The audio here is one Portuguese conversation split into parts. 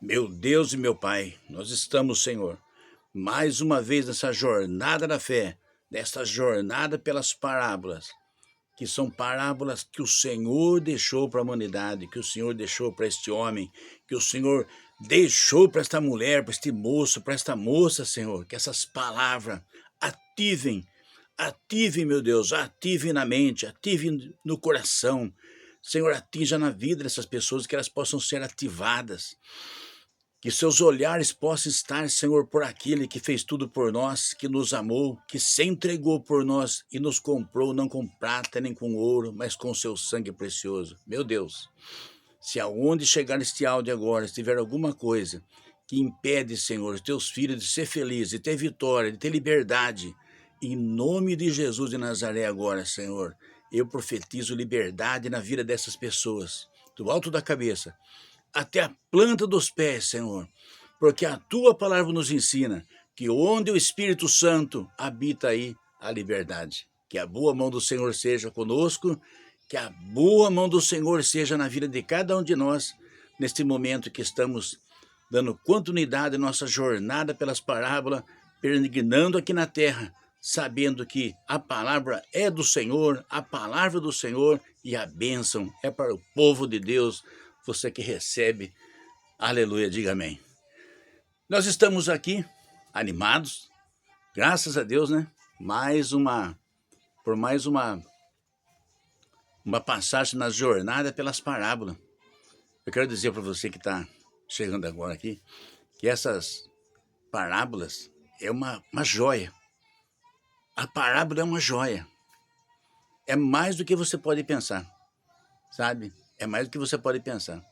Meu Deus e meu Pai, nós estamos, Senhor, mais uma vez nessa jornada da fé, nessa jornada pelas parábolas, que são parábolas que o Senhor deixou para a humanidade, que o Senhor deixou para este homem, que o Senhor deixou para esta mulher, para este moço, para esta moça, Senhor, que essas palavras ativem, ativem, meu Deus, ativem na mente, ativem no coração. Senhor, atinja na vida dessas pessoas, que elas possam ser ativadas. Que seus olhares possam estar, Senhor, por aquele que fez tudo por nós, que nos amou, que se entregou por nós e nos comprou, não com prata nem com ouro, mas com seu sangue precioso. Meu Deus, se aonde chegar este áudio agora, se tiver alguma coisa que impede, Senhor, os teus filhos de ser felizes, de ter vitória, de ter liberdade, em nome de Jesus de Nazaré agora, Senhor, eu profetizo liberdade na vida dessas pessoas, do alto da cabeça até a planta dos pés, Senhor, porque a tua palavra nos ensina que onde o Espírito Santo habita aí a liberdade. Que a boa mão do Senhor seja conosco, que a boa mão do Senhor seja na vida de cada um de nós, neste momento que estamos dando continuidade à nossa jornada pelas parábolas, peregrinando aqui na terra, sabendo que a palavra é do Senhor, a palavra do Senhor e a bênção é para o povo de Deus. Você que recebe, aleluia, diga amém. Nós estamos aqui animados, graças a Deus, né? Por mais uma passagem na jornada pelas parábolas. Eu quero dizer para você que está chegando agora aqui, que essas parábolas é uma joia. A parábola é uma joia. É mais do que você pode pensar, sabe? É mais do que você pode pensar.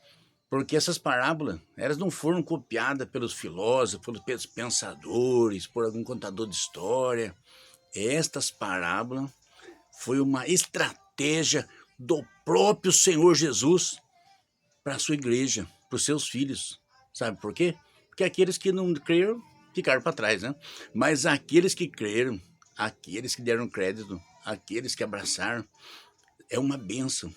Porque essas parábolas, elas não foram copiadas pelos filósofos, pelos pensadores, por algum contador de história. Estas parábolas foi uma estratégia do próprio Senhor Jesus para a sua igreja, para os seus filhos. Sabe por quê? Porque aqueles que não creram ficaram para trás, né? Mas aqueles que creram, aqueles que deram crédito, aqueles que abraçaram, é uma bênção.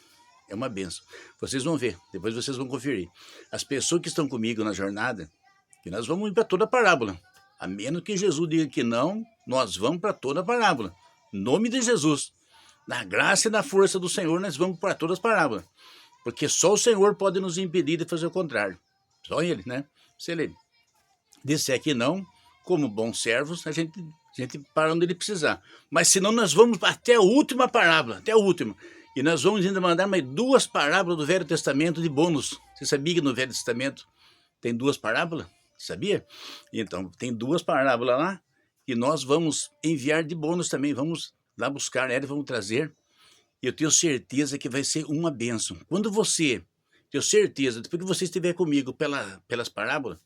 É uma benção. Vocês vão ver, depois vocês vão conferir. As pessoas que estão comigo na jornada, que nós vamos ir para toda a parábola. A menos que Jesus diga que não, nós vamos para toda a parábola. Em nome de Jesus. Na graça e na força do Senhor, nós vamos para todas as parábolas. Porque só o Senhor pode nos impedir de fazer o contrário. Só Ele, né? Se Ele disser que não, como bons servos, a gente para onde Ele precisar. Mas senão nós vamos até a última parábola, até a última. E nós vamos ainda mandar mais 2 parábolas do Velho Testamento de bônus. Você sabia que no Velho Testamento tem 2 parábolas? Sabia? Então, tem 2 parábolas lá e nós vamos enviar de bônus também. Vamos lá buscar ela e vamos trazer. E eu tenho certeza que vai ser uma bênção. Quando você, tenho certeza, depois que você estiver comigo pelas parábolas,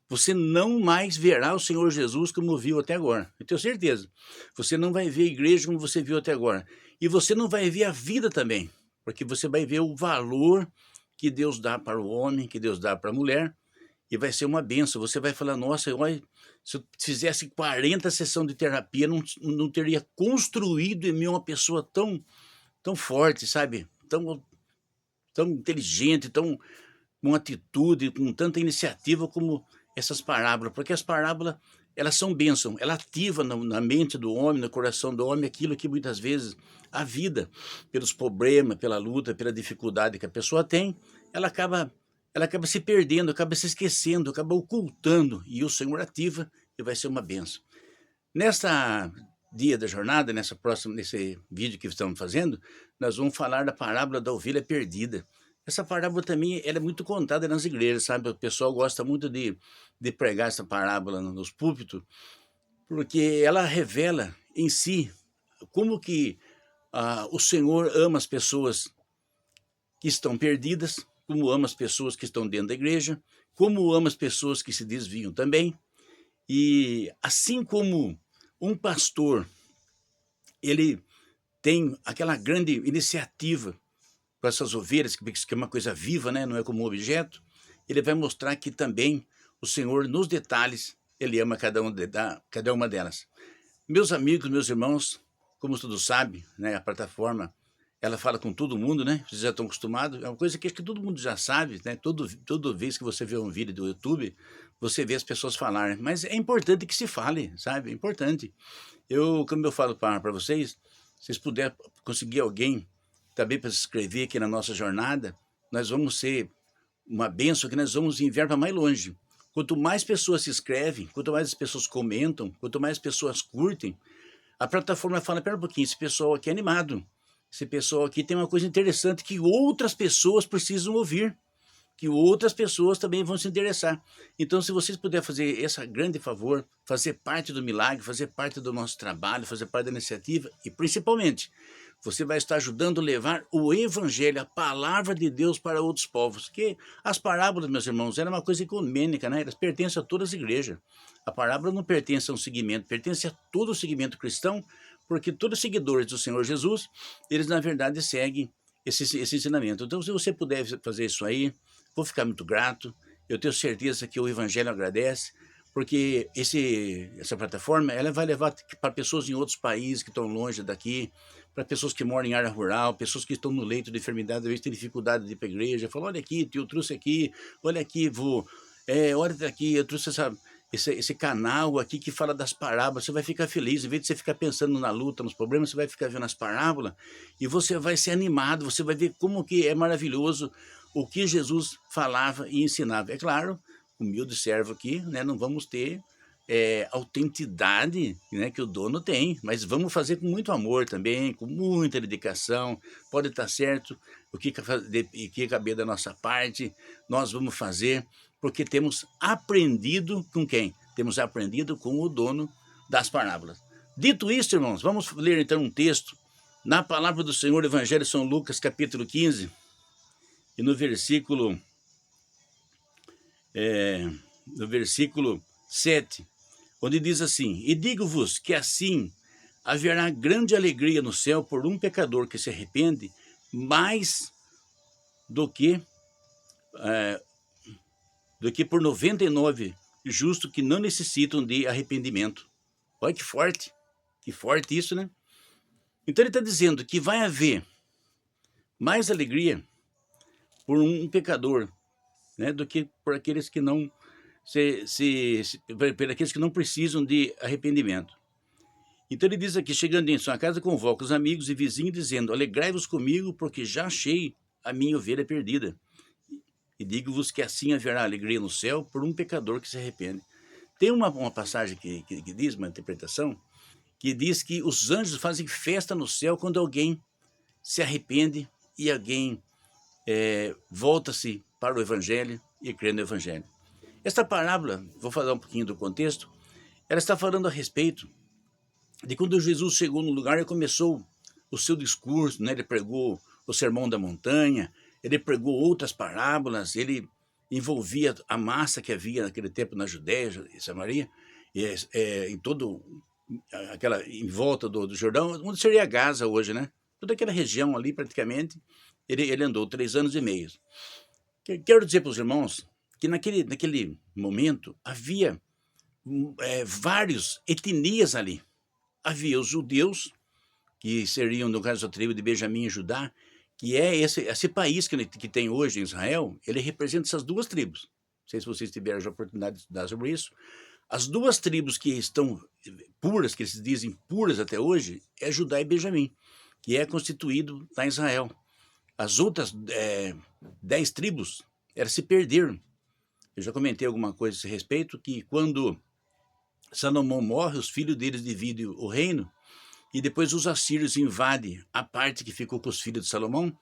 você não mais verá o Senhor Jesus como viu até agora. Eu tenho certeza. Você não vai ver a igreja como você viu até agora. E você não vai ver a vida também, porque você vai ver o valor que Deus dá para o homem, que Deus dá para a mulher, e vai ser uma benção. Você vai falar, nossa, olha, se eu fizesse 40 sessões de terapia, não teria construído em mim uma pessoa tão forte, sabe? Tão inteligente, com atitude, com tanta iniciativa como essas parábolas, porque as parábolas, elas são bênção, ela ativa na mente do homem, no coração do homem, aquilo que muitas vezes a vida, pelos problemas, pela luta, pela dificuldade que a pessoa tem, ela acaba se perdendo, acaba se esquecendo, acaba ocultando, e o Senhor ativa e vai ser uma bênção. Nesta dia da jornada, nesse vídeo que estamos fazendo, nós vamos falar da parábola da ovelha perdida. Essa parábola também ela é muito contada nas igrejas, sabe? O pessoal gosta muito de pregar essa parábola nos púlpitos, porque ela revela em si como que o Senhor ama as pessoas que estão perdidas, como ama as pessoas que estão dentro da igreja, como ama as pessoas que se desviam também. E assim como um pastor, ele tem aquela grande iniciativa para essas ovelhas, que é uma coisa viva, né? Não é como um objeto, ele vai mostrar que também o Senhor, nos detalhes, ele ama cada uma delas. Meus amigos, meus irmãos, como todos sabem, né, a plataforma ela fala com todo mundo, né? Vocês já estão acostumados. É uma coisa que acho que todo mundo já sabe, né? Toda vez que você vê um vídeo do YouTube, você vê as pessoas falarem. Mas é importante que se fale, sabe? É importante. Como eu falo para vocês, se vocês puderem conseguir alguém também para se inscrever aqui na nossa jornada, nós vamos ser uma bênção que nós vamos enviar para mais longe. Quanto mais pessoas se inscrevem, quanto mais as pessoas comentam, quanto mais pessoas curtem, a plataforma fala, pera um pouquinho, esse pessoal aqui é animado. Esse pessoal aqui tem uma coisa interessante que outras pessoas precisam ouvir, que outras pessoas também vão se interessar. Então, se vocês puderem fazer esse grande favor, fazer parte do milagre, fazer parte do nosso trabalho, fazer parte da iniciativa, e principalmente, você vai estar ajudando a levar o evangelho, a palavra de Deus para outros povos. Porque as parábolas, meus irmãos, era uma coisa ecumênica, né? Elas pertencem a todas as igrejas. A parábola não pertence a um segmento, pertence a todo o segmento cristão, porque todos os seguidores do Senhor Jesus, eles na verdade seguem esse ensinamento. Então, se você puder fazer isso aí, vou ficar muito grato. Eu tenho certeza que o evangelho agradece, porque essa plataforma ela vai levar para pessoas em outros países que estão longe daqui, para pessoas que moram em área rural, pessoas que estão no leito de enfermidade, às vezes têm dificuldade de ir para a igreja. Falam, olha aqui, tio, eu trouxe aqui, olha aqui, vô, olha aqui, eu trouxe esse canal aqui que fala das parábolas. Você vai ficar feliz, em vez de você ficar pensando na luta, nos problemas, você vai ficar vendo as parábolas e você vai ser animado, você vai ver como que é maravilhoso o que Jesus falava e ensinava. É claro, humilde servo aqui, né, não vamos ter autenticidade, né, que o dono tem, mas vamos fazer com muito amor também, com muita dedicação. Pode estar certo o que caber da nossa parte, nós vamos fazer, porque temos aprendido com quem? Temos aprendido com o dono das parábolas. Dito isso, irmãos, vamos ler então um texto na palavra do Senhor, Evangelho de São Lucas, capítulo 15, e no versículo 7, onde diz assim: E digo-vos que assim haverá grande alegria no céu por um pecador que se arrepende, mais do que por 99 justos que não necessitam de arrependimento. Olha que forte isso, né? Então ele está dizendo que vai haver mais alegria por um pecador, né, do que por aqueles que não por aqueles que não precisam de arrependimento. Então ele diz aqui, chegando em sua casa, convoca os amigos e vizinhos, dizendo: alegrai-vos comigo, porque já achei a minha ovelha perdida. E digo-vos que assim haverá alegria no céu por um pecador que se arrepende. Tem uma passagem que diz, uma interpretação, que diz que os anjos fazem festa no céu quando alguém se arrepende e alguém volta-se para o evangelho e crê no evangelho. Esta parábola, vou falar um pouquinho do contexto, ela está falando a respeito de quando Jesus chegou no lugar e começou o seu discurso, né? Ele pregou o Sermão da Montanha, ele pregou outras parábolas, ele envolvia a massa que havia naquele tempo na Judéia e Samaria, em todo aquela em volta do Jordão, onde seria Gaza hoje, né? Toda aquela região ali praticamente, ele andou 3 anos e meio. Quero dizer para os irmãos que naquele momento havia várias etnias ali. Havia os judeus, que seriam, no caso, a tribo de Benjamim e Judá, que é esse país que tem hoje em Israel, ele representa essas duas tribos. Não sei se vocês tiveram a oportunidade de estudar sobre isso. As duas tribos que estão puras, que se dizem puras até hoje, é Judá e Benjamim, que é constituído lá em Israel. As outras 10 tribos, elas se perderam. Eu já comentei alguma coisa a esse respeito, que quando Salomão morre, os filhos deles dividem o reino, e depois os assírios invadem a parte que ficou com os filhos de Salomão,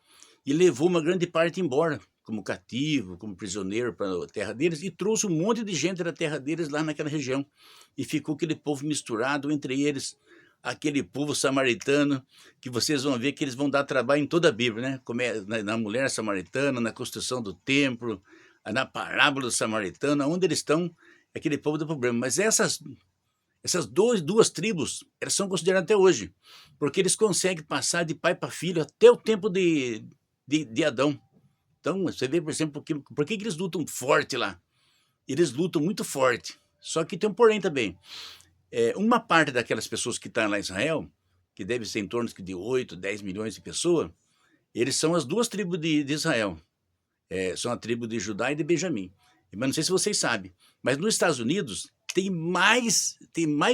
e levou uma grande parte embora, como cativo, como prisioneiro para a terra deles, e trouxe um monte de gente da terra deles lá naquela região. E ficou aquele povo misturado, entre eles aquele povo samaritano, que vocês vão ver que eles vão dar trabalho em toda a Bíblia, né? Como na mulher samaritana, na construção do templo, na parábola do samaritano, onde eles estão, aquele povo do problema. Mas essas duas tribos, elas são consideradas até hoje, porque eles conseguem passar de pai para filho até o tempo de Adão. Então, você vê, por exemplo, por que eles lutam forte lá? Eles lutam muito forte. Só que tem um porém também. Uma parte daquelas pessoas que estão lá em Israel, que deve ser em torno de 8, 10 milhões de pessoas, Eles são as duas tribos de Israel. São a tribo de Judá e de Benjamim. Mas não sei se vocês sabem, mas nos Estados Unidos tem mais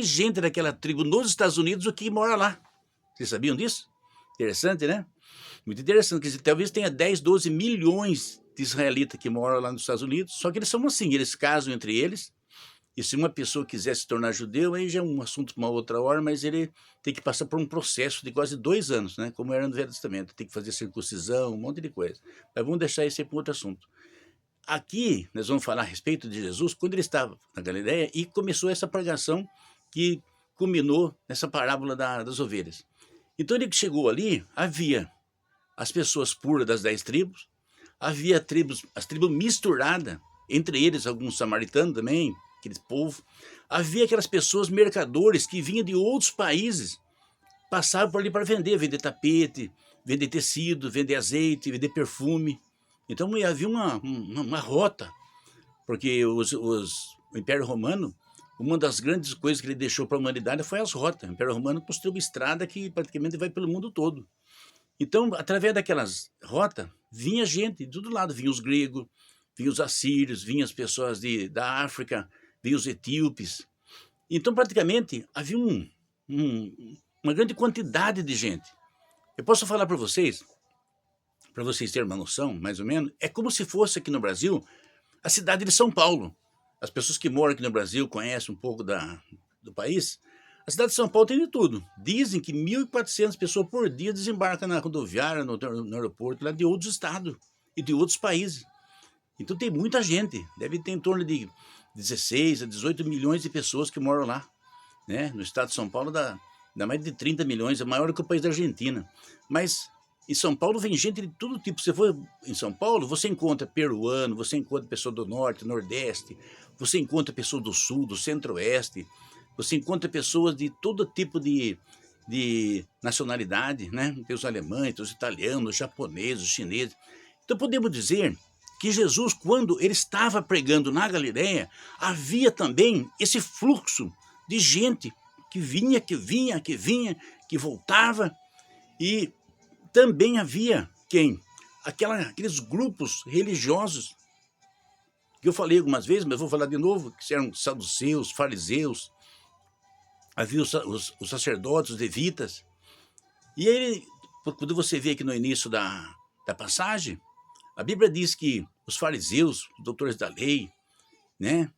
gente daquela tribo nos Estados Unidos do que mora lá. Vocês sabiam disso? Interessante, né? Muito interessante. Quer dizer, talvez tenha 10, 12 milhões de israelitas que moram lá nos Estados Unidos, só que eles são assim, eles casam entre eles, e se uma pessoa quiser se tornar judeu, aí já é um assunto para uma outra hora, mas ele tem que passar por um processo de quase 2 anos, né? Como era no Velho Testamento. Tem que fazer circuncisão, um monte de coisa. Mas vamos deixar isso aí para um outro assunto. Aqui, nós vamos falar a respeito de Jesus, quando ele estava na Galileia e começou essa pregação que culminou nessa parábola das ovelhas. Então ele chegou ali, havia as pessoas puras das 10 tribos, havia as tribos misturadas, entre eles alguns samaritanos também, aquele povo. Havia aquelas pessoas, mercadores, que vinham de outros países, passavam por ali para vender tapete, vender tecido, vender azeite, vender perfume. Então havia uma rota, porque o Império Romano, uma das grandes coisas que ele deixou para a humanidade foi as rotas. O Império Romano construiu uma estrada que praticamente vai pelo mundo todo. Então, através daquelas rotas, vinha gente de todo lado, vinha os gregos, vinha os assírios, vinha as pessoas da África, vinha os etíopes. Então, praticamente, havia uma grande quantidade de gente. Eu posso falar para vocês terem uma noção, mais ou menos, é como se fosse aqui no Brasil a cidade de São Paulo. As pessoas que moram aqui no Brasil conhecem um pouco do país. A cidade de São Paulo tem de tudo. Dizem que 1.400 pessoas por dia desembarcam na rodoviária, no aeroporto, lá de outros estados e de outros países. Então tem muita gente. Deve ter em torno de 16 a 18 milhões de pessoas que moram lá. Né? No estado de São Paulo dá mais de 30 milhões, é maior que o país da Argentina. Mas em São Paulo vem gente de todo tipo. Você for em São Paulo, você encontra peruano, você encontra pessoa do norte, nordeste, você encontra pessoa do sul, do centro-oeste, você encontra pessoas de todo tipo de nacionalidade, né? Tem os alemães, tem os italianos, os japoneses, os chineses. Então podemos dizer que Jesus, quando ele estava pregando na Galileia, havia também esse fluxo de gente que vinha, que voltava, e também havia quem? Aqueles grupos religiosos, que eu falei algumas vezes, mas vou falar de novo, que eram saduceus, fariseus, havia os sacerdotes, os levitas. E ele, quando você vê aqui no início da passagem, a Bíblia diz que os fariseus, os doutores da lei, né,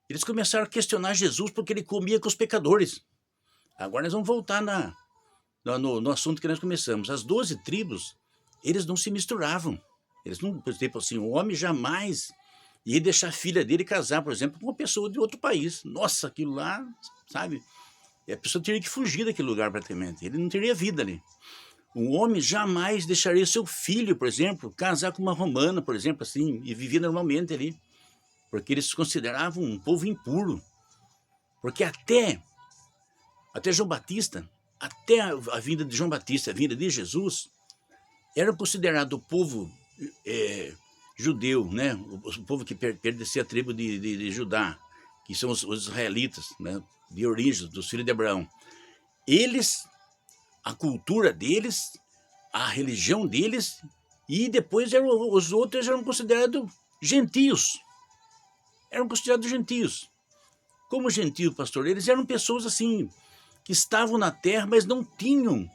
eles começaram a questionar Jesus porque ele comia com os pecadores. Agora nós vamos voltar no assunto que nós começamos. As 12 tribos, eles não se misturavam. Eles não, por exemplo, assim, o homem jamais ia deixar a filha dele casar, por exemplo, com uma pessoa de outro país. Nossa, aquilo lá, sabe? E a pessoa teria que fugir daquele lugar praticamente. Ele não teria vida ali. Um homem jamais deixaria seu filho, por exemplo, casar com uma romana, por exemplo, assim, e viver normalmente ali. Porque eles se consideravam um povo impuro. Porque até João Batista, até a vinda de João Batista, a vinda de Jesus, era considerado o povo judeu, né? O povo que pertencia à tribo de Judá, que são os israelitas, né? De origem, dos filhos de Abraão. Eles, a cultura deles, a religião deles, e depois os outros eram considerados gentios. Eram considerados gentios. Como gentio, pastor? Eles eram pessoas assim, que estavam na terra, mas não tinham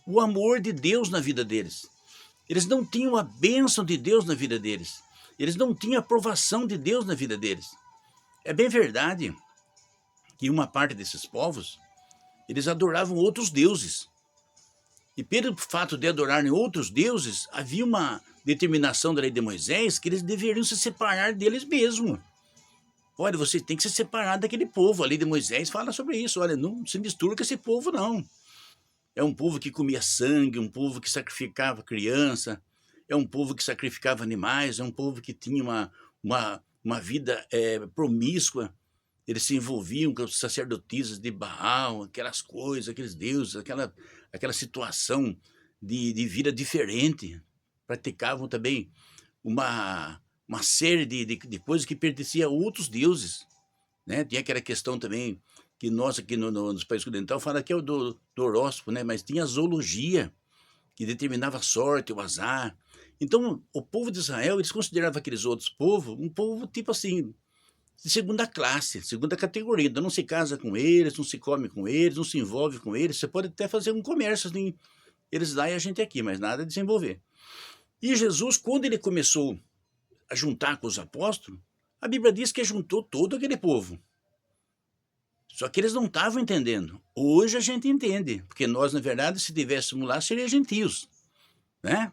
o amor de Deus na vida deles. Eles não tinham a bênção de Deus na vida deles. Eles não tinham a aprovação de Deus na vida deles. É bem verdade que uma parte desses povos, eles adoravam outros deuses. E pelo fato de adorarem outros deuses, havia uma determinação da lei de Moisés que eles deveriam se separar deles mesmos. Olha, você tem que se separar daquele povo. A lei de Moisés fala sobre isso. Olha, não se mistura com esse povo, não. É um povo que comia sangue, um povo que sacrificava criança, é um povo que sacrificava animais, é um povo que tinha uma vida promíscua. Eles se envolviam com as sacerdotisas de Baal, aquelas coisas, aqueles deuses, aquela situação de vida diferente. Praticavam também uma série de coisas que pertenciam a outros deuses. Né? Tinha aquela questão também que nós aqui nos países ocidentais fala que é o do horóscopo, né? Mas tinha a zoologia, que determinava a sorte, o azar. Então, o povo de Israel, eles consideravam aqueles outros povos um povo tipo assim, de segunda classe, segunda categoria. Então, não se casa com eles, não se come com eles, não se envolve com eles. Você pode até fazer um comércio, assim, eles lá e a gente aqui, mas nada de desenvolver. E Jesus, quando ele começou a juntar com os apóstolos, a Bíblia diz que juntou todo aquele povo. Só que eles não estavam entendendo. Hoje a gente entende, porque nós, na verdade, se estivéssemos lá, seria gentios, né?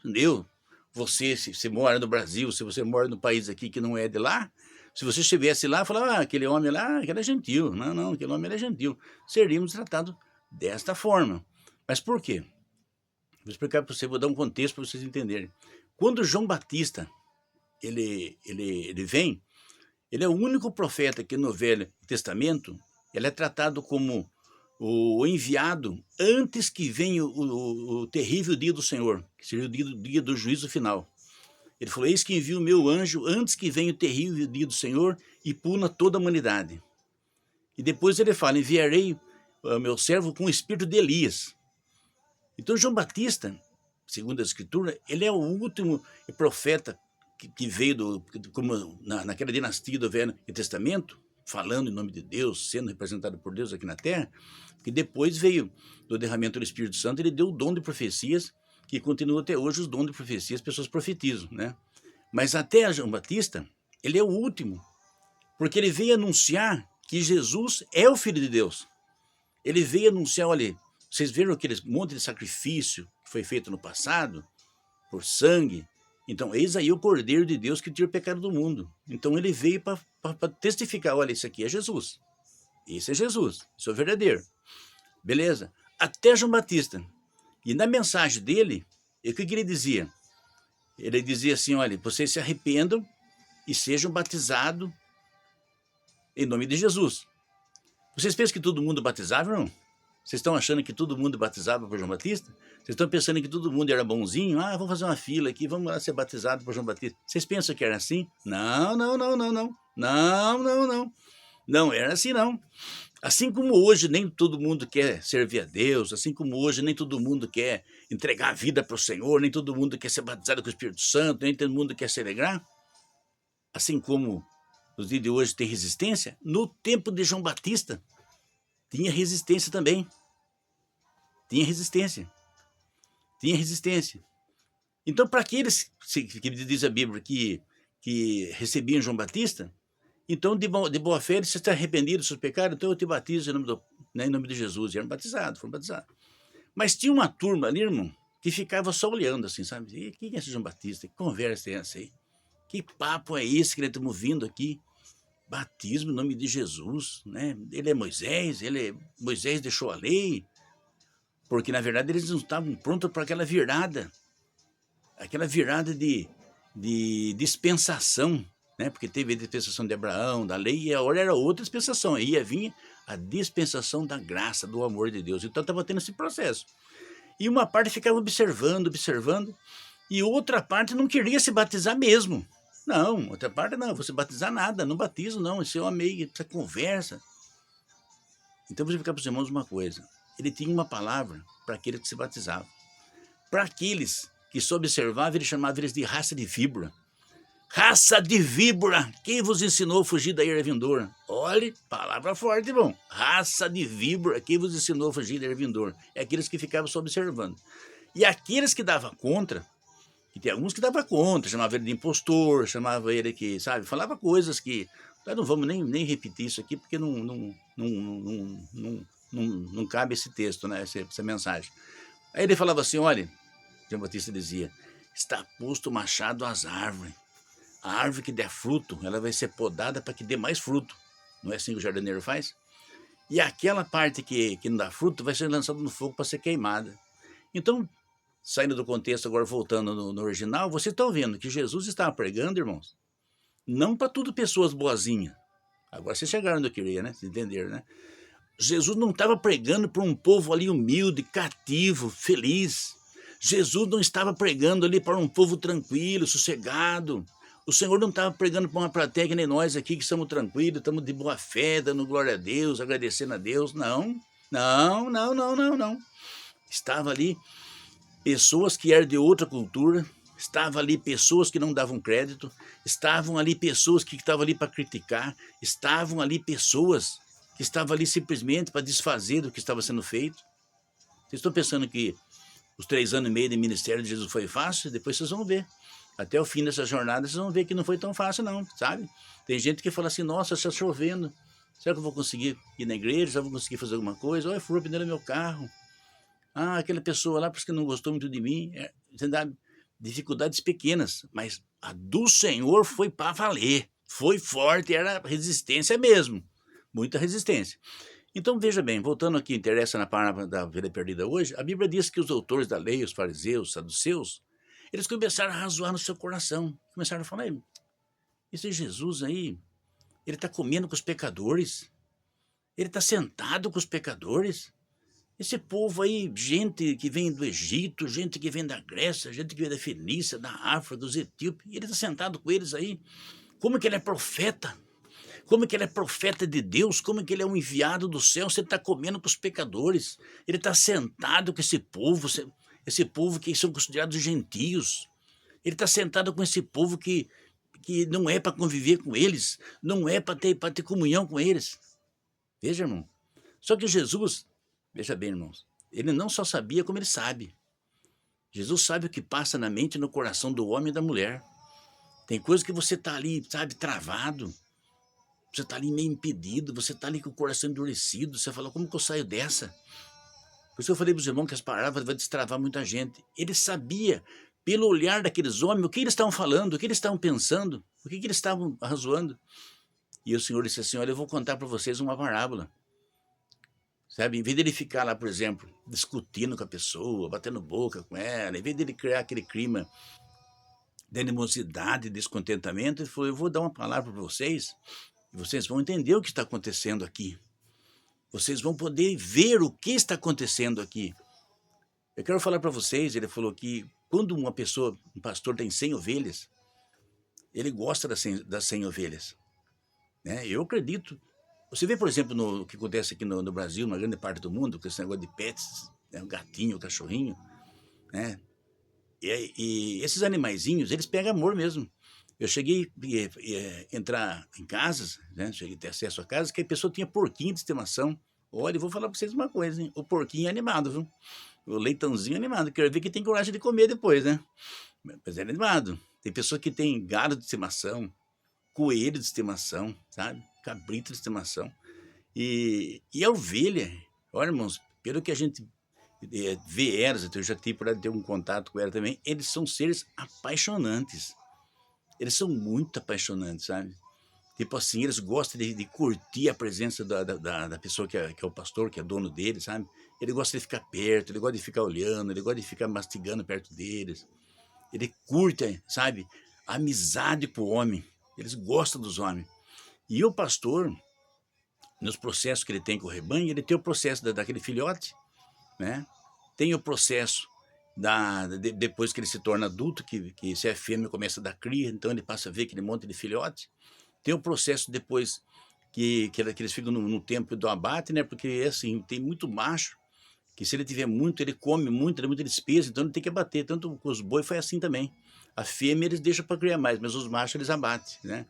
Você, se você mora no Brasil, se você mora no país aqui que não é de lá, se você estivesse lá, falava, aquele homem lá, aquele é gentil. Não, aquele homem é gentil. Seríamos tratados desta forma. Mas por quê? Vou explicar para você, vou dar um contexto para vocês entenderem. Quando João Batista, ele vem, ele é o único profeta que no Velho Testamento, ele é tratado como o enviado antes que venha o terrível dia do Senhor, que seria o dia do juízo final. Ele falou, eis que envio o meu anjo antes que venha o terrível dia do Senhor e puna toda a humanidade. E depois ele fala, enviarei o meu servo com o espírito de Elias. Então João Batista, segundo a Escritura, ele é o último profeta que veio como naquela dinastia do Velho Testamento, falando em nome de Deus, sendo representado por Deus aqui na Terra, que depois veio do derramamento do Espírito Santo, ele deu o dom de profecias, que continua até hoje os dons de profecias, as pessoas profetizam, né? Mas até João Batista, ele é o último, porque ele veio anunciar que Jesus é o Filho de Deus. Ele veio anunciar, olha, vocês viram aquele monte de sacrifício que foi feito no passado, por sangue? Então, eis aí o Cordeiro de Deus que tira o pecado do mundo. Então, ele veio para testificar, olha, esse aqui é Jesus. Esse é Jesus, isso é verdadeiro. Beleza? Até João Batista. E na mensagem dele, o que ele dizia? Ele dizia assim, olha, vocês se arrependam e sejam batizados em nome de Jesus. Vocês pensam que todo mundo batizava, não? Vocês estão achando que todo mundo batizava por João Batista? Vocês estão pensando que todo mundo era bonzinho? Ah, vamos fazer uma fila aqui, vamos lá ser batizado por João Batista. Vocês pensam que era assim? Não. Não era assim, não. Assim como hoje nem todo mundo quer servir a Deus, assim como hoje nem todo mundo quer entregar a vida para o Senhor, nem todo mundo quer ser batizado com o Espírito Santo, nem todo mundo quer se alegrar, assim como nos dias de hoje tem resistência, no tempo de João Batista tinha resistência também. Tinha resistência. Então, para aqueles que diz a Bíblia que recebiam João Batista, então, de boa fé, se está arrependido dos seus pecados, então eu te batizo em nome de Jesus. E foram batizados. Mas tinha uma turma ali, irmão, que ficava só olhando assim, sabe? E quem é esse João Batista? Que conversa é essa aí? Que papo é esse que nós estamos vindo aqui? Batismo em nome de Jesus, né? Ele é Moisés, Moisés deixou a lei, porque na verdade eles não estavam prontos para aquela virada de dispensação, né? Porque teve a dispensação de Abraão, da lei, e a hora era outra dispensação, aí ia vir a dispensação da graça, do amor de Deus. Então estava tendo esse processo. E uma parte ficava observando, e outra parte não queria se batizar mesmo. Não, outra parte não, vou se batizar nada, não batizo não, isso eu amei, essa conversa. Então vou explicar para os irmãos uma coisa, ele tinha uma palavra para aqueles que se batizavam. Para aqueles que só observavam, ele chamava eles de raça de víbora. Raça de víbora, quem vos ensinou a fugir da ira vindoura? Olhe, palavra forte, irmão. Raça de víbora, quem vos ensinou a fugir da ira vindoura? É aqueles que ficavam só observando. E aqueles que davam contra, que tem alguns que davam contra, chamava ele de impostor, chamava ele que, sabe, falava coisas que, nós não vamos nem repetir isso aqui, porque não cabe esse texto, né, essa mensagem. Aí ele falava assim, olha, João Batista dizia, está posto o machado às árvores. A árvore que der fruto, ela vai ser podada para que dê mais fruto. Não é assim que o jardineiro faz? E aquela parte que não dá fruto vai ser lançada no fogo para ser queimada. Então, saindo do contexto, agora voltando no original, vocês estão vendo que Jesus estava pregando, irmãos, não para tudo pessoas boazinhas. Agora vocês chegaram onde eu queria, né? Vocês entenderam, né? Jesus não estava pregando para um povo ali humilde, cativo, feliz. Jesus não estava pregando ali para um povo tranquilo, sossegado. O Senhor não estava pregando para uma plateia que nem nós aqui, que estamos tranquilos, estamos de boa fé, dando glória a Deus, agradecendo a Deus. Não. Estava ali pessoas que eram de outra cultura, estavam ali pessoas que não davam crédito, estavam ali pessoas que estavam ali para criticar, estavam ali pessoas que estavam ali simplesmente para desfazer do que estava sendo feito. Vocês estão pensando que os 3 anos e meio de ministério de Jesus foi fácil? Depois vocês vão ver. Até o fim dessa jornada, vocês vão ver que não foi tão fácil não, sabe? Tem gente que fala assim, nossa, está chovendo, será que eu vou conseguir ir na igreja? Será que eu vou conseguir fazer alguma coisa? Olha, furou o pneu do meu carro. Ah, aquela pessoa lá, porque não gostou muito de mim. Entendeu? Dificuldades pequenas, mas a do Senhor foi para valer. Foi forte, era resistência mesmo. Muita resistência. Então, veja bem, voltando aqui, interessa na palavra da ovelha perdida hoje, a Bíblia diz que os autores da lei, os fariseus, os saduceus, eles começaram a razoar no seu coração. Começaram a falar, esse Jesus aí, ele está comendo com os pecadores, ele está sentado com os pecadores. Esse povo aí, gente que vem do Egito, gente que vem da Grécia, gente que vem da Fenícia, da África, dos etíopes, e ele está sentado com eles aí. Como que ele é profeta? Como que ele é profeta de Deus? Como que ele é um enviado do céu? Você está comendo com os pecadores. Ele está sentado com esse povo que são considerados gentios. Ele está sentado com esse povo que não é para conviver com eles, não é para ter comunhão com eles. Veja, irmão. Só que Jesus, veja bem, irmãos, ele não só sabia como ele sabe. Jesus sabe o que passa na mente e no coração do homem e da mulher. Tem coisa que você está ali, sabe, travado. Você está ali meio impedido, você está ali com o coração endurecido. Você fala, como que eu saio dessa? Por isso eu falei para os irmãos que as palavras vão destravar muita gente. Ele sabia, pelo olhar daqueles homens, o que eles estavam falando, o que eles estavam pensando, o que eles estavam arrazoando. E o Senhor disse assim, olha, eu vou contar para vocês uma parábola. Sabe, em vez dele ficar lá, por exemplo, discutindo com a pessoa, batendo boca com ela, em vez dele criar aquele clima de animosidade, descontentamento, ele falou, eu vou dar uma palavra para vocês, e vocês vão entender o que está acontecendo aqui. Vocês vão poder ver o que está acontecendo aqui. Eu quero falar para vocês, ele falou que quando uma pessoa, um pastor tem 100 ovelhas, ele gosta das 100 ovelhas. Né? Eu acredito. Você vê, por exemplo, no que acontece aqui no Brasil, na grande parte do mundo, com esse negócio de pets, né? O gatinho, o cachorrinho, né? E esses animaizinhos, eles pegam amor mesmo. Eu cheguei a entrar em casas, né? Cheguei a ter acesso a casas que a pessoa tinha porquinho de estimação. Olha, eu vou falar para vocês uma coisa, hein? O porquinho é animado, viu? O leitãozinho é animado. Quero ver que tem coragem de comer depois, né? Mas é animado. Tem pessoa que tem gado de estimação, coelho de estimação, sabe? Cabrito de estimação. E a ovelha, olha, irmãos, pelo que a gente vê elas, eu já tive para ter um contato com ela também, eles são seres apaixonantes. Eles são muito apaixonantes, sabe? Tipo assim, eles gostam de curtir a presença da pessoa que é o pastor, que é dono deles, sabe? Ele gosta de ficar perto, ele gosta de ficar olhando, ele gosta de ficar mastigando perto deles. Ele curte, sabe? A amizade com o homem. Eles gostam dos homens. E o pastor, nos processos que ele tem com o rebanho, ele tem o processo daquele filhote, né? Tem o processo depois que ele se torna adulto, que se é fêmea começa a dar cria, então ele passa a ver aquele monte de filhote. Tem o processo depois que eles ficam no tempo do abate, né? Porque assim, tem muito macho, que se ele tiver muito, ele come muito, ele é muita despesa, então ele tem que abater. Tanto com os bois foi assim também. A fêmea eles deixam para criar mais, mas os machos eles abatem, né?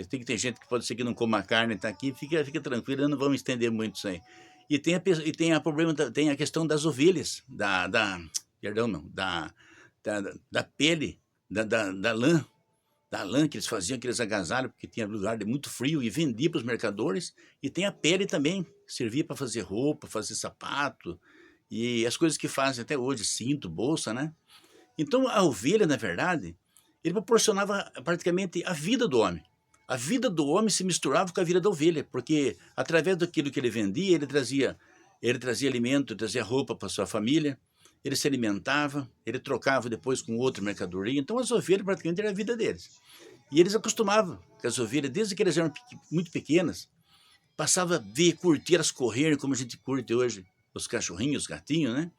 Tem que ter gente que pode ser que não coma a carne, tá aqui, fica tranquilo, não vamos estender muito isso aí. E tem a questão das ovelhas, perdão, não, da pele, da lã que eles faziam, aqueles agasalhos, porque tinha lugar de muito frio e vendia para os mercadores, e tem a pele também, servia para fazer roupa, fazer sapato, e as coisas que fazem até hoje, cinto, bolsa, né? Então a ovelha, na verdade, ele proporcionava praticamente a vida do homem. A vida do homem se misturava com a vida da ovelha, porque através daquilo que ele vendia, ele trazia alimento, trazia roupa para sua família, ele se alimentava, ele trocava depois com outra mercadoria. Então as ovelhas praticamente era a vida deles. E eles acostumavam com as ovelhas, desde que elas eram muito pequenas, passava a ver, curtir elas correrem, como a gente curte hoje os cachorrinhos, os gatinhos, né?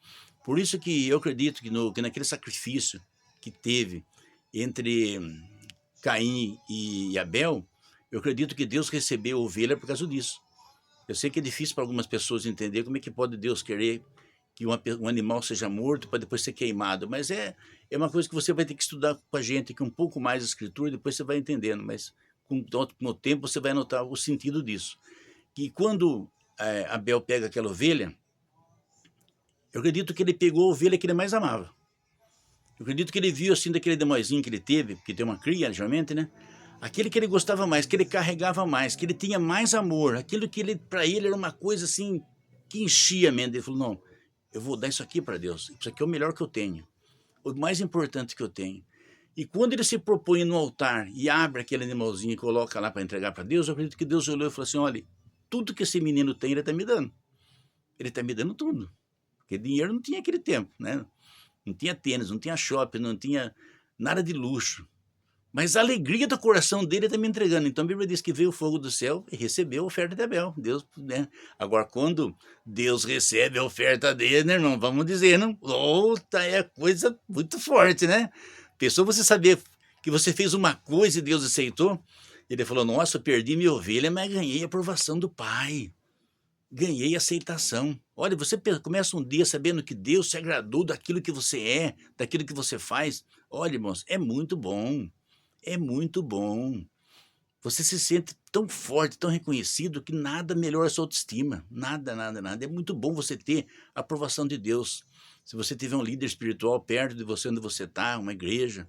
Por isso que eu acredito que naquele sacrifício que teve entre Caim e Abel, eu acredito que Deus recebeu a ovelha por causa disso. Eu sei que é difícil para algumas pessoas entender como é que pode Deus querer que um animal seja morto para depois ser queimado, mas é uma coisa que você vai ter que estudar com a gente aqui um pouco mais a escritura, depois você vai entendendo, mas com o tempo você vai notar o sentido disso. Que quando Abel pega aquela ovelha, eu acredito que ele pegou a ovelha que ele mais amava. Eu acredito que ele viu assim daquele demoizinho que ele teve, porque tem uma cria, geralmente, né? Aquele que ele gostava mais, que ele carregava mais, que ele tinha mais amor, aquilo que ele, para ele era uma coisa assim que enchia a mente. Ele falou: não, eu vou dar isso aqui para Deus, isso aqui é o melhor que eu tenho, o mais importante que eu tenho. E quando ele se propõe no altar e abre aquele animalzinho e coloca lá para entregar para Deus, eu acredito que Deus olhou e falou assim: olha, tudo que esse menino tem, ele está me dando. Ele está me dando tudo. Porque dinheiro não tinha aquele tempo, né? Não tinha tênis, não tinha shopping, não tinha nada de luxo. Mas a alegria do coração dele está me entregando. Então a Bíblia diz que veio o fogo do céu e recebeu a oferta de Abel. Deus, né? Agora, quando Deus recebe a oferta dele, né, irmão? Vamos dizer, não? Outra é coisa muito forte, né? Pensou você saber que você fez uma coisa e Deus aceitou? Ele falou: nossa, eu perdi minha ovelha, mas ganhei a aprovação do Pai. Ganhei aceitação. Olha, você começa um dia sabendo que Deus se agradou daquilo que você é, daquilo que você faz. Olha, irmãos, é muito bom. É muito bom. Você se sente tão forte, tão reconhecido, que nada melhora a sua autoestima. Nada, nada, nada. É muito bom você ter a aprovação de Deus. Se você tiver um líder espiritual perto de você, onde você está, uma igreja,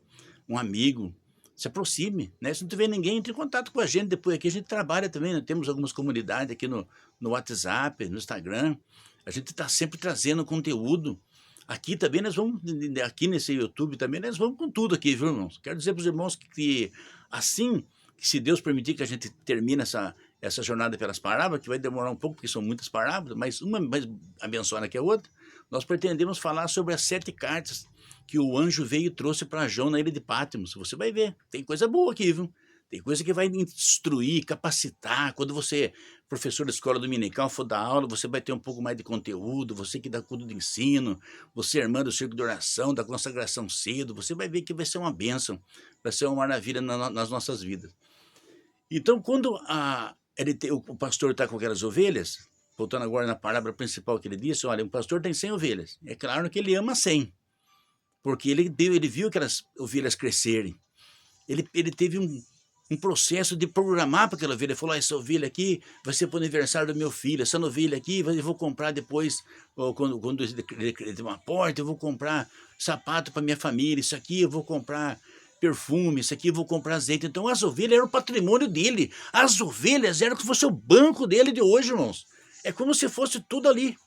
um amigo, se aproxime, né? Se não tiver ninguém, entre em contato com a gente depois. Aqui a gente trabalha também, né? Temos algumas comunidades aqui no WhatsApp, no Instagram. A gente está sempre trazendo conteúdo. Aqui também nós vamos, aqui nesse YouTube também, nós vamos com tudo aqui, viu, irmãos? Quero dizer para os irmãos que assim, que se Deus permitir que a gente termine essa jornada pelas parábolas, que vai demorar um pouco, porque são muitas parábolas, mas uma mais abençoada que a outra, nós pretendemos falar sobre as 7 cartas que o anjo veio e trouxe para João na ilha de Patmos. Você vai ver, tem coisa boa aqui, viu? Tem coisa que vai instruir, capacitar. Quando você, professor da escola dominical, for dar aula, você vai ter um pouco mais de conteúdo. Você que dá curso de ensino, você irmã do círculo de oração, da consagração cedo, você vai ver que vai ser uma bênção, vai ser uma maravilha nas nossas vidas. Então, quando o pastor está com aquelas ovelhas, voltando agora na palavra principal que ele disse, olha, um pastor tem 100 ovelhas. É claro que ele ama 100, porque ele viu aquelas ovelhas crescerem. Ele teve um processo de programar para aquela ovelha. Ele falou: essa ovelha aqui vai ser para o aniversário do meu filho, essa ovelha aqui eu vou comprar depois, quando ele tem uma porta, eu vou comprar sapato para minha família, isso aqui eu vou comprar perfume, isso aqui eu vou comprar azeite. Então as ovelhas eram o patrimônio dele, as ovelhas eram como se fosse o banco dele de hoje, irmãos. É como se fosse tudo ali.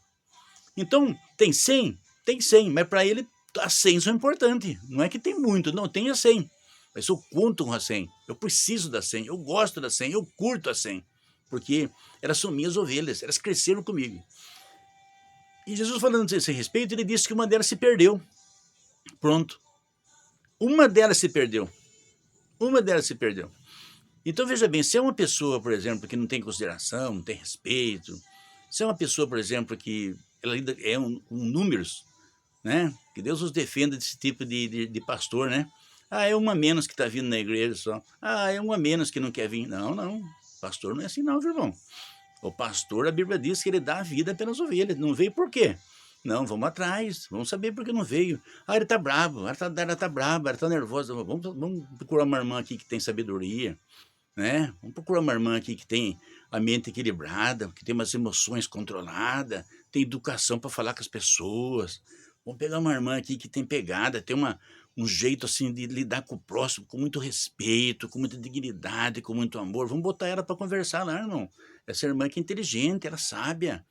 Então, tem 100? Tem 100, mas para ele as 100 são importantes. Não é que tem muito, não, tem as 100. Mas eu conto com a 100, eu preciso da 100, eu gosto da 100, eu curto a 100, porque elas são minhas ovelhas, elas cresceram comigo. E Jesus, falando a esse respeito, ele disse que uma delas se perdeu. Pronto. Uma delas se perdeu. Uma delas se perdeu. Então, veja bem, se é uma pessoa, por exemplo, que não tem consideração, não tem respeito, se é uma pessoa, por exemplo, que ela é um números, né? Que Deus nos defenda desse tipo de pastor, né? Ah, é uma menos que está vindo na igreja só. Ah, é uma menos que não quer vir. Não, não. Pastor não é assim não, viu, irmão? O pastor, a Bíblia diz que ele dá a vida pelas ovelhas. Não veio por quê? Não, vamos atrás. Vamos saber por que não veio. Ah, ele está bravo. Ela está brava, ela está nervosa. Vamos procurar uma irmã aqui que tem sabedoria, né? Vamos procurar uma irmã aqui que tem a mente equilibrada, que tem umas emoções controladas, tem educação para falar com as pessoas. Vamos pegar uma irmã aqui que tem pegada, tem um jeito assim de lidar com o próximo, com muito respeito, com muita dignidade, com muito amor. Vamos botar ela para conversar lá, irmão. Essa irmã que é inteligente, ela é sábia.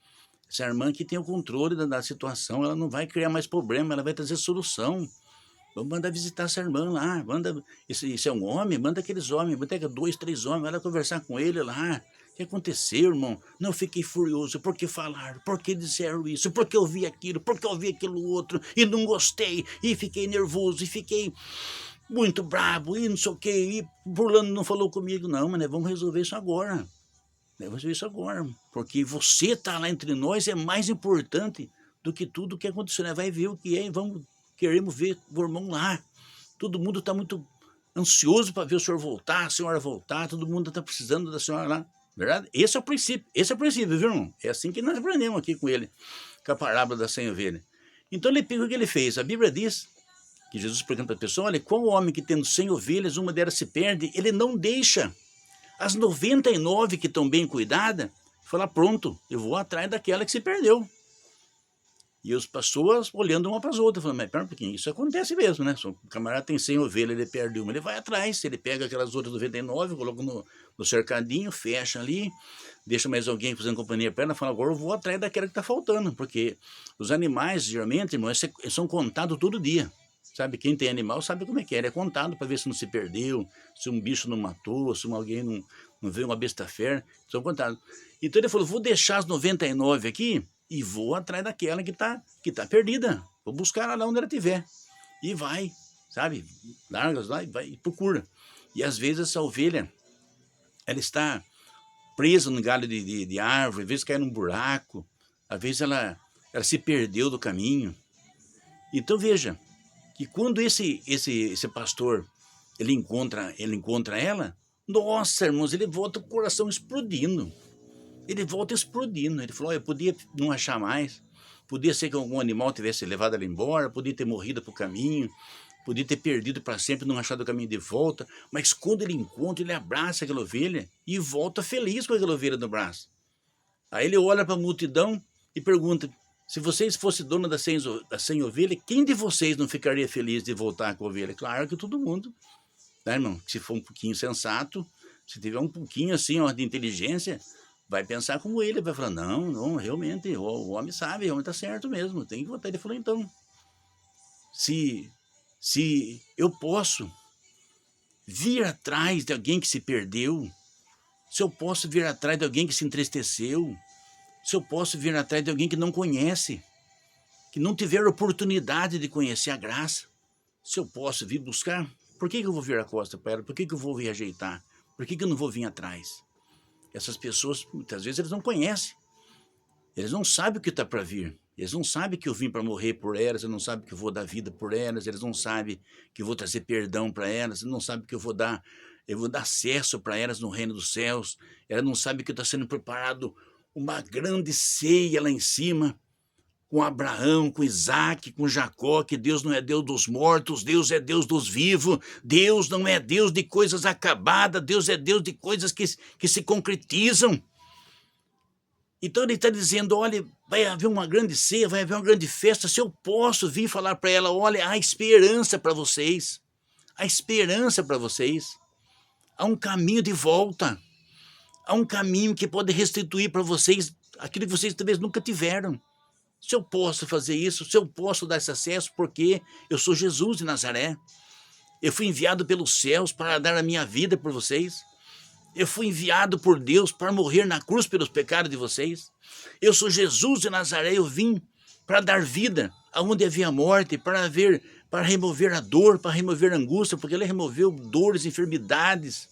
Essa irmã que tem o controle da situação, ela não vai criar mais problema, ela vai trazer solução. Vamos mandar visitar essa irmã lá. Manda, esse é um homem, manda aqueles homens, pega 2, 3 homens, vai lá conversar com ele lá. O que aconteceu, irmão? Não, fiquei furioso. Por que falaram? Por que disseram isso? Por que eu vi aquilo? Por que eu vi aquilo outro? E não gostei. E fiquei nervoso. E fiquei muito bravo. E não sei o quê. E Burlando não falou comigo. Não, mas vamos resolver isso agora. Vamos resolver isso agora. Porque você estar lá entre nós é mais importante do que tudo o que aconteceu. Né? Vai ver o que é e queremos ver o irmão lá. Todo mundo está muito ansioso para ver o senhor voltar, a senhora voltar. Todo mundo está precisando da senhora lá. Verdade? Esse é o princípio, viu, irmão? É assim que nós aprendemos aqui com ele, com a parábola da sem ovelha. Então ele pegou o que ele fez. A Bíblia diz que Jesus pergunta para a pessoa: olha, qual homem que tendo 100 ovelhas, uma delas se perde, ele não deixa as 99 que estão bem cuidadas, fala: pronto, eu vou atrás daquela que se perdeu. E as pessoas olhando uma para as outras, falando: mas pera um pouquinho, isso acontece mesmo, né? Se o camarada tem 100 ovelhas, ele perde uma, ele vai atrás, ele pega aquelas outras 99, coloca no cercadinho, fecha ali, deixa mais alguém fazendo companhia para ela, fala: agora eu vou atrás daquela que está faltando, porque os animais, geralmente, irmão, são contados todo dia. Sabe, quem tem animal sabe como é que é. Ele é contado para ver se não se perdeu, se um bicho não matou, se alguém não veio uma besta fera. São contados. Então ele falou: vou deixar as 99 aqui e vou atrás daquela que tá perdida. Vou buscar ela lá onde ela estiver. E vai, sabe? Larga lá e vai e procura. E às vezes essa ovelha, ela está presa no galho de árvore, às vezes cai num buraco, às vezes ela se perdeu do caminho. Então veja, que quando esse pastor ele encontra ela, nossa, irmãos, ele volta com o coração explodindo. Ele volta explodindo. Ele falou: eu podia não achar mais, podia ser que algum animal tivesse levado ela embora, podia ter morrido pro caminho, podia ter perdido para sempre, não achado o caminho de volta, mas quando ele encontra, ele abraça aquela ovelha e volta feliz com aquela ovelha no braço. Aí ele olha para a multidão e pergunta: se vocês fossem dono das 100 ovelhas, quem de vocês não ficaria feliz de voltar com a ovelha? Claro que todo mundo, né, irmão? Se for um pouquinho sensato, se tiver um pouquinho assim, ó, de inteligência, vai pensar como ele, vai falar: não, realmente, o homem sabe, o homem está certo mesmo, tem que votar. Ele falou: então, se eu posso vir atrás de alguém que se perdeu, se eu posso vir atrás de alguém que se entristeceu, se eu posso vir atrás de alguém que não conhece, que não tiver oportunidade de conhecer a graça, se eu posso vir buscar, por que eu vou vir a costa para ela? Por que eu vou vir rejeitar? Por que eu não vou vir atrás? Essas pessoas, muitas vezes, eles não conhecem. Eles não sabem o que está para vir. Eles não sabem que eu vim para morrer por elas, eles não sabem que eu vou dar vida por elas, eles não sabem que eu vou trazer perdão para elas, eles não sabem que eu vou dar acesso para elas no reino dos céus. Elas não sabem que está sendo preparado uma grande ceia lá em cima, com Abraão, com Isaac, com Jacó, que Deus não é Deus dos mortos, Deus é Deus dos vivos, Deus não é Deus de coisas acabadas, Deus é Deus de coisas que se concretizam. Então ele está dizendo: olha, vai haver uma grande ceia, vai haver uma grande festa, se eu posso vir falar para ela: olha, há esperança para vocês, há esperança para vocês, há um caminho de volta, há um caminho que pode restituir para vocês aquilo que vocês talvez nunca tiveram. Se eu posso fazer isso, se eu posso dar esse acesso, porque eu sou Jesus de Nazaré. Eu fui enviado pelos céus para dar a minha vida por vocês. Eu fui enviado por Deus para morrer na cruz pelos pecados de vocês. Eu sou Jesus de Nazaré, eu vim para dar vida aonde havia morte, para remover a dor, para remover a angústia, porque ele removeu dores, enfermidades,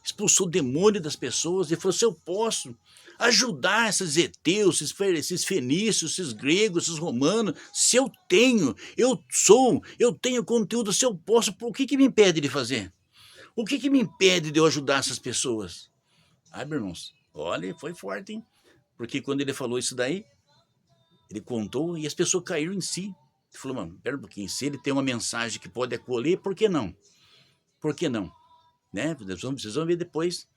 expulsou o demônio das pessoas e falou: se eu posso ajudar esses heteus, esses fenícios, esses gregos, esses romanos, se eu tenho, eu tenho conteúdo, se eu posso, o que me impede de fazer? O que me impede de eu ajudar essas pessoas? Ai, meus irmãos, olha, foi forte, hein? Porque quando ele falou isso daí, ele contou e as pessoas caíram em si. Ele falou: mano, pera um pouquinho, se ele tem uma mensagem que pode acolher, por que não? Por que não? Né? Vocês vão ver depois.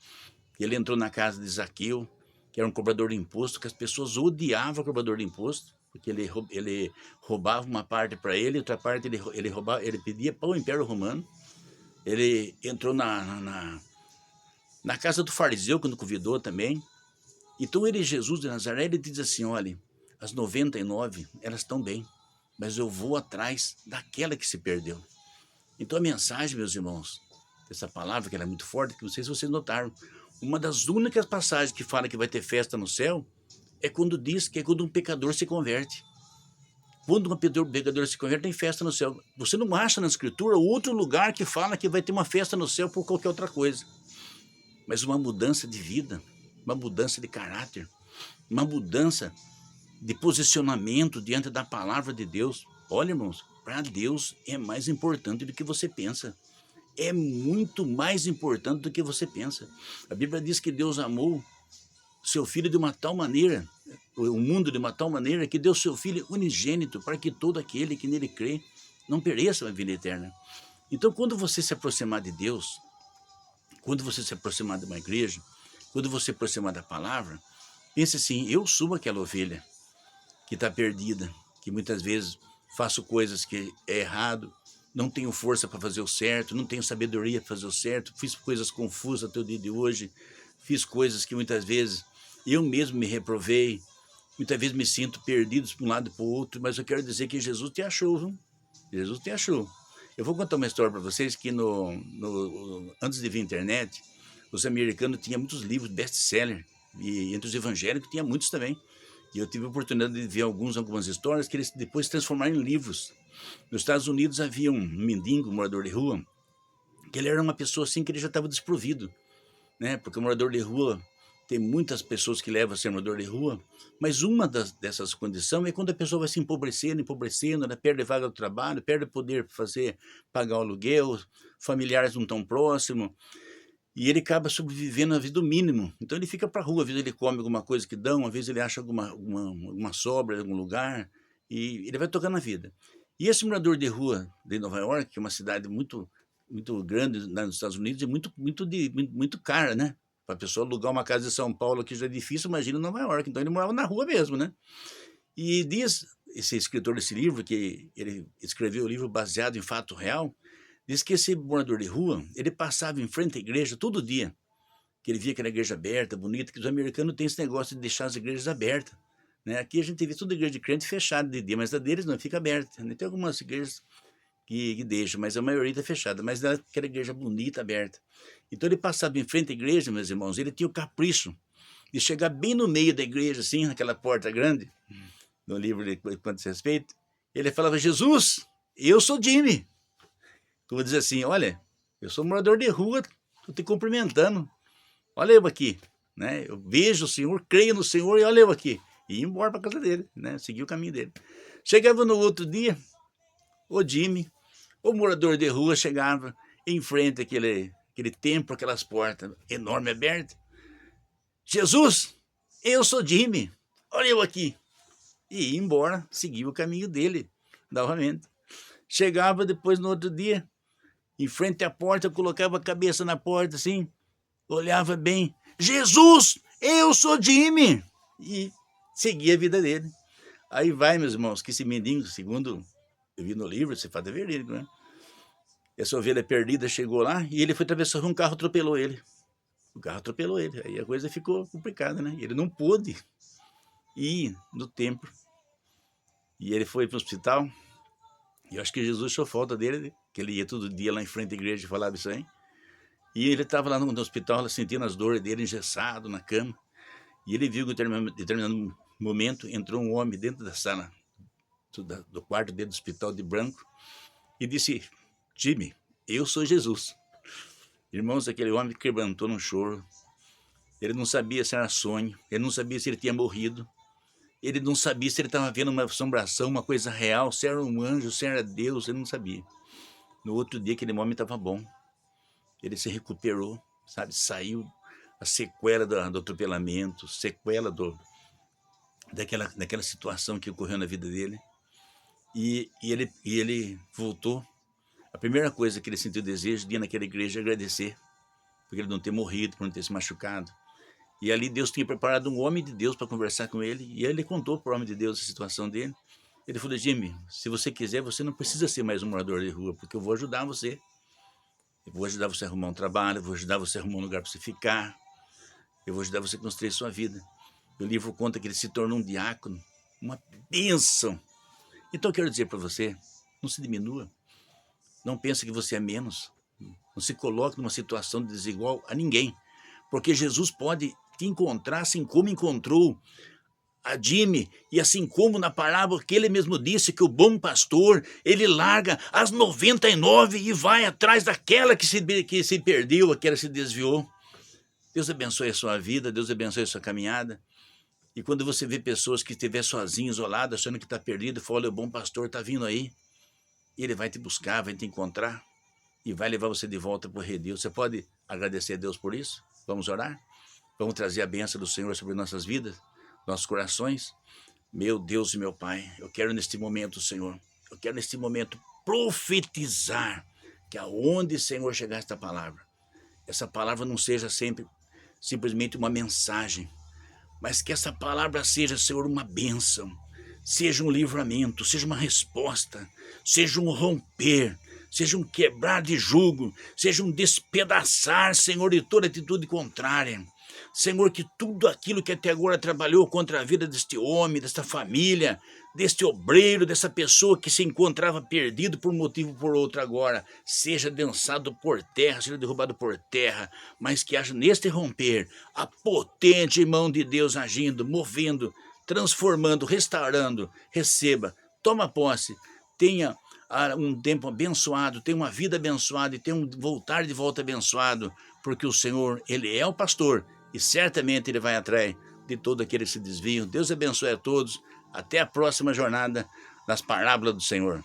Ele entrou na casa de Zaqueu, que era um cobrador de imposto, que as pessoas odiavam o cobrador de imposto, porque ele roubava uma parte para ele, outra parte ele pedia para o Império Romano. Ele entrou na casa do fariseu, quando convidou também. Então ele, Jesus de Nazaré, ele diz assim: olha, as 99, elas estão bem, mas eu vou atrás daquela que se perdeu. Então a mensagem, meus irmãos, essa palavra que ela é muito forte, que não sei se vocês notaram, uma das únicas passagens que fala que vai ter festa no céu é quando diz que é quando um pecador se converte. Quando um pecador se converte, tem festa no céu. Você não acha na Escritura outro lugar que fala que vai ter uma festa no céu por qualquer outra coisa. Mas uma mudança de vida, uma mudança de caráter, uma mudança de posicionamento diante da palavra de Deus. Olha, irmãos, para Deus é mais importante do que você pensa. É muito mais importante do que você pensa. A Bíblia diz que Deus amou seu Filho de uma tal maneira, o mundo de uma tal maneira, que deu seu Filho unigênito, para que todo aquele que nele crê não pereça a vida eterna. Então, quando você se aproximar de Deus, quando você se aproximar de uma igreja, quando você se aproximar da palavra, pense assim: eu sou aquela ovelha que está perdida, que muitas vezes faço coisas que é errado, não tenho força para fazer o certo, não tenho sabedoria para fazer o certo, fiz coisas confusas até o dia de hoje, fiz coisas que muitas vezes eu mesmo me reprovei, muitas vezes me sinto perdido para um lado e para o outro, mas eu quero dizer que Jesus te achou, viu? Jesus te achou. Eu vou contar uma história para vocês que antes de vir a internet, os americanos tinham muitos livros best-seller, e entre os evangélicos tinha muitos também. E eu tive a oportunidade de ver algumas histórias que eles depois se transformaram em livros. Nos Estados Unidos havia um mendigo, um morador de rua, que ele era uma pessoa assim que ele já estava desprovido, né? Porque o morador de rua, tem muitas pessoas que levam a ser morador de rua, mas uma dessas condições é quando a pessoa vai se empobrecendo, ela perde a vaga do trabalho, perde o poder para pagar o aluguel, familiares não tão próximos, e ele acaba sobrevivendo a vida do mínimo. Então ele fica para a rua, às vezes ele come alguma coisa que dão, às vezes ele acha alguma sobra em algum lugar, e ele vai tocando a vida. E esse morador de rua de Nova York, que é uma cidade muito, muito grande nos Estados Unidos, é muito cara, né? Para a pessoa alugar uma casa em São Paulo, que já é difícil, imagina em Nova York. Então ele morava na rua mesmo, né? E diz esse escritor desse livro, que ele escreveu o livro baseado em fato real, diz que esse morador de rua, ele passava em frente à igreja todo dia, que ele via aquela igreja aberta, bonita, que os americanos têm esse negócio de deixar as igrejas abertas, né? Aqui a gente vê toda igreja de crente fechada de dia, mas a deles não, fica aberta, né? Tem algumas igrejas que deixam, mas a maioria está fechada, mas é aquela igreja bonita, aberta. Então ele passava em frente à igreja, meus irmãos, ele tinha o capricho de chegar bem no meio da igreja, assim, naquela porta grande, no livro de Quanto Respeito, ele falava: Jesus, eu sou Jimmy. Como dizer assim: olha, eu sou morador de rua, estou te cumprimentando, olha eu aqui, né? Eu vejo o Senhor, creio no Senhor e olha eu aqui. E ia embora para casa dele, né? Seguir o caminho dele. Chegava no outro dia, o Jimmy, o morador de rua, chegava em frente àquele templo, aquelas portas enormes abertas. Jesus, eu sou Jimmy, olha eu aqui. E ia embora, seguia o caminho dele, novamente. Chegava depois no outro dia, em frente à porta, colocava a cabeça na porta assim, olhava bem: Jesus, eu sou Jimmy! E seguia a vida dele. Aí vai, meus irmãos, que esse mendigo, segundo eu vi no livro, esse fato é verídico, né? Essa ovelha perdida chegou lá e ele foi atravessar, um carro atropelou ele. O carro atropelou ele, aí a coisa ficou complicada, né? Ele não pôde ir no templo. E ele foi para o hospital, e eu acho que Jesus achou falta dele, que ele ia todo dia lá em frente à igreja e falava isso aí. E ele estava lá no hospital, sentindo as dores dele, engessado na cama. E ele viu que em determinado momento entrou um homem dentro da sala, do quarto dentro do hospital, de branco, e disse: Jimmy, eu sou Jesus. Irmãos, aquele homem quebrantou num choro. Ele não sabia se era sonho, ele não sabia se ele tinha morrido, ele não sabia se ele estava vendo uma assombração, uma coisa real, se era um anjo, se era Deus, ele não sabia. No outro dia, aquele homem estava bom. Ele se recuperou, sabe? Saiu a sequela do atropelamento, sequela daquela situação que ocorreu na vida dele. E ele voltou. A primeira coisa que ele sentiu desejo de ir naquela igreja é agradecer, porque ele não ter morrido, por não ter se machucado. E ali Deus tinha preparado um homem de Deus para conversar com ele, e ele contou para o homem de Deus a situação dele. Ele falou: Jimmy, se você quiser, você não precisa ser mais um morador de rua, porque eu vou ajudar você. Eu vou ajudar você a arrumar um trabalho, eu vou ajudar você a arrumar um lugar para você ficar, eu vou ajudar você a construir sua vida. O livro conta que ele se tornou um diácono, uma bênção. Então eu quero dizer para você: não se diminua, não pense que você é menos, não se coloque numa situação desigual a ninguém, porque Jesus pode te encontrar assim como encontrou a Jimmy, e assim como na parábola que ele mesmo disse que o bom pastor, ele larga as 99 e vai atrás daquela que se perdeu, aquela que se desviou. Deus abençoe a sua vida, Deus abençoe a sua caminhada. E quando você vê pessoas que estiver sozinho, isolado, achando que está perdido, fala: olha, o bom pastor está vindo aí, ele vai te buscar, vai te encontrar e vai levar você de volta para o redil. Você pode agradecer a Deus por isso? Vamos orar? Vamos trazer a bênção do Senhor sobre nossas vidas, nossos corações. Meu Deus e meu Pai, eu quero neste momento, Senhor, eu quero neste momento profetizar que aonde, Senhor, chegar essa palavra não seja sempre simplesmente uma mensagem, mas que essa palavra seja, Senhor, uma bênção, seja um livramento, seja uma resposta, seja um romper, seja um quebrar de jugo, seja um despedaçar, Senhor, de toda atitude contrária. Senhor, que tudo aquilo que até agora trabalhou contra a vida deste homem, desta família, deste obreiro, dessa pessoa que se encontrava perdido por um motivo ou por outro agora, seja dançado por terra, seja derrubado por terra, mas que haja neste romper a potente mão de Deus agindo, movendo, transformando, restaurando. Receba, toma posse, tenha um tempo abençoado, tenha uma vida abençoada e tenha um voltar de volta abençoado, porque o Senhor, Ele é o pastor e certamente Ele vai atrás de todo aquele que se desvia. Deus abençoe a todos. Até a próxima jornada das parábolas do Senhor.